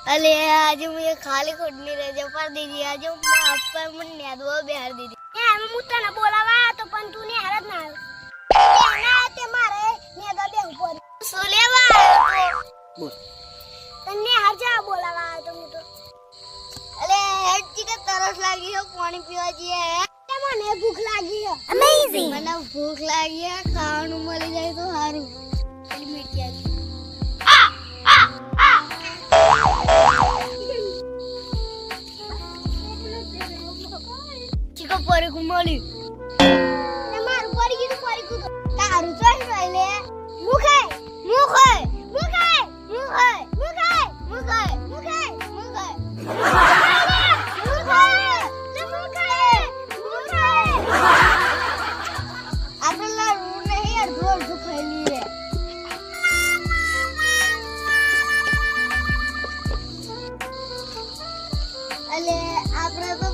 अरे आज मुझे खाली खोटनी रह जा पर दीदी आज माफ पर मन न्यादवा बिहार दीदी એ અમે મુત્તાને બોલાવા તો પણ તું ને હારત ના ના તે મારે નેદા બે ઉપર सोलेवा બોલ તને હાર જા બોલાવા તો હું તો अरे हेड जी का तरस लागी हो पानी पीवा जी है તે મને ભૂખ લાગી છે અમેઝિંગ મને ભૂખ લાગી છે ખાવાનું મળી જાય તો સારું પેલી મીઠી આવી ચીકો પરે કુમાલી તે મારું પડી ગયું તારું ચોઈ લે મુખે મુખે મુખે મુખે મુખે મુખે મુખે મુખે આપેલા રૂ નહીં અડધો અડધો ખાઈ લે અલે આપણે તો